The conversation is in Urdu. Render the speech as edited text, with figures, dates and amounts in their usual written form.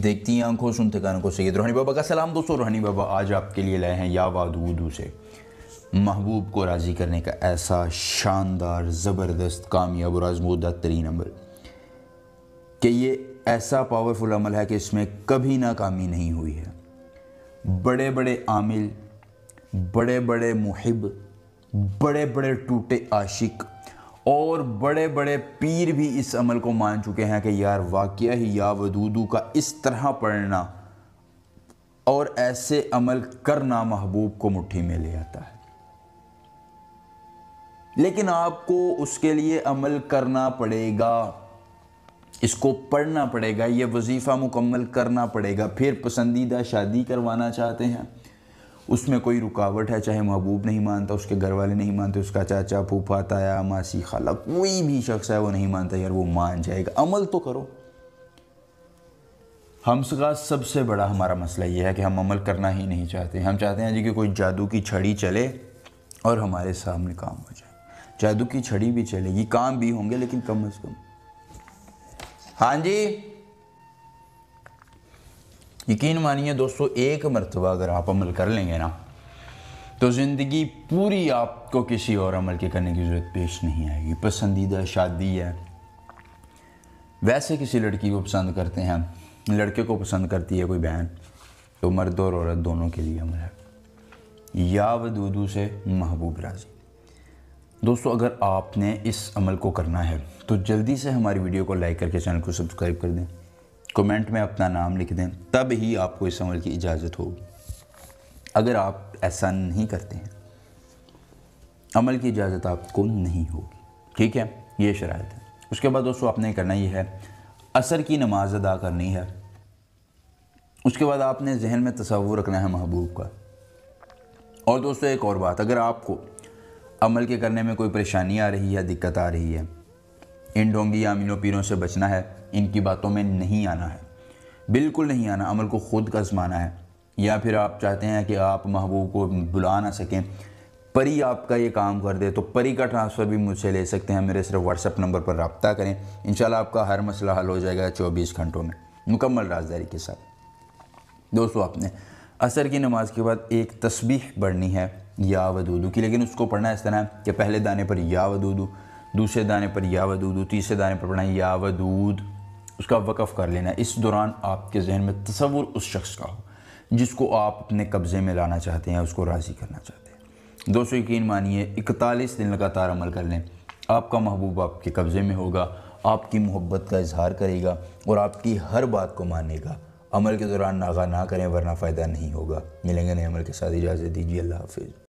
دیکھتی ہیں آنکھوں، سنتے کانوں کو سید روحانی بابا کا سلام۔ دوستو روحانی بابا آج آپ کے لیے لائے ہیں یا ودودو سے محبوب کو راضی کرنے کا ایسا شاندار، زبردست، کامیاب اور آزمودہ ترین عمل کہ یہ ایسا پاورفل عمل ہے کہ اس میں کبھی ناکامی نہیں ہوئی ہے۔ بڑے بڑے عامل، بڑے بڑے محب، بڑے بڑے ٹوٹے عاشق اور بڑے بڑے پیر بھی اس عمل کو مان چکے ہیں کہ یار واقعہ ہی یا ودودو کا اس طرح پڑھنا اور ایسے عمل کرنا محبوب کو مٹھی میں لے آتا ہے۔ لیکن آپ کو اس کے لیے عمل کرنا پڑے گا، اس کو پڑھنا پڑے گا، یہ وظیفہ مکمل کرنا پڑے گا۔ پھر پسندیدہ شادی کروانا چاہتے ہیں، اس میں کوئی رکاوٹ ہے، چاہے محبوب نہیں مانتا، اس کے گھر والے نہیں مانتے، اس کا چاچا، پھوپھا، تایا، ماسی، خالہ، کوئی بھی شخص ہے وہ نہیں مانتا، یار وہ مان جائے گا، عمل تو کرو۔ ہم کا سب سے بڑا ہمارا مسئلہ یہ ہے کہ ہم عمل کرنا ہی نہیں چاہتے۔ ہم چاہتے ہیں جی کہ کوئی جادو کی چھڑی چلے اور ہمارے سامنے کام ہو جائے۔ جادو کی چھڑی بھی چلے گی، کام بھی ہوں گے، لیکن کم از کم ہاں جی یقین مانیے دوستو، ایک مرتبہ اگر آپ عمل کر لیں گے نا تو زندگی پوری آپ کو کسی اور عمل کے کرنے کی ضرورت پیش نہیں آئے گی۔ پسندیدہ شادی ہے، ویسے کسی لڑکی کو پسند کرتے ہیں، لڑکے کو پسند کرتی ہے کوئی بہن، تو مرد اور عورت دونوں کے لیے عمل ہے یا ودودو سے محبوب راضی۔ دوستو اگر آپ نے اس عمل کو کرنا ہے تو جلدی سے ہماری ویڈیو کو لائک کر کے چینل کو سبسکرائب کر دیں، کمنٹ میں اپنا نام لکھ دیں، تب ہی آپ کو اس عمل کی اجازت ہوگی۔ اگر آپ ایسا نہیں کرتے ہیں عمل کی اجازت آپ کو نہیں ہوگی، ٹھیک ہے؟ یہ شرائط ہے۔ اس کے بعد دوستو آپ نے کرنا یہ ہے، عصر کی نماز ادا کرنی ہے۔ اس کے بعد آپ نے ذہن میں تصور رکھنا ہے محبوب کا۔ اور دوستو ایک اور بات، اگر آپ کو عمل کے کرنے میں کوئی پریشانی آ رہی ہے، دقت آ رہی ہے، ان ڈھونگی عاملوں پیروں سے بچنا ہے، ان کی باتوں میں نہیں آنا ہے، بالکل نہیں آنا، عمل کو خود آزمانا ہے۔ یا پھر آپ چاہتے ہیں کہ آپ محبوب کو بلا نہ سکیں، پری آپ کا یہ کام کر دے، تو پری کا ٹرانسفر بھی مجھ سے لے سکتے ہیں، میرے صرف واٹس ایپ نمبر پر رابطہ کریں، انشاءاللہ آپ کا ہر مسئلہ حل ہو جائے گا 24 گھنٹوں میں، مکمل رازداری کے ساتھ۔ دوستو آپ نے عصر کی نماز کے بعد ایک تسبیح پڑھنی ہے یا ودودو کی، لیکن اس کو پڑھنا اس طرح ہے کہ پہلے دانے پر یا ودودو، دوسرے دانے پر یا ودودو، تیسرے دانے پر پڑھنا ہے یا ودود، اس کا وقف کر لینا ہے۔ اس دوران آپ کے ذہن میں تصور اس شخص کا ہو جس کو آپ اپنے قبضے میں لانا چاہتے ہیں، اس کو راضی کرنا چاہتے ہیں۔ دوستو یقین مانیے 41 دن لگاتار عمل کر لیں، آپ کا محبوب آپ کے قبضے میں ہوگا، آپ کی محبت کا اظہار کرے گا اور آپ کی ہر بات کو مانے گا۔ عمل کے دوران ناغہ نہ کریں ورنہ فائدہ نہیں ہوگا۔ ملیں گے نئے عمل کے ساتھ، اجازت دیجیے، اللہ حافظ۔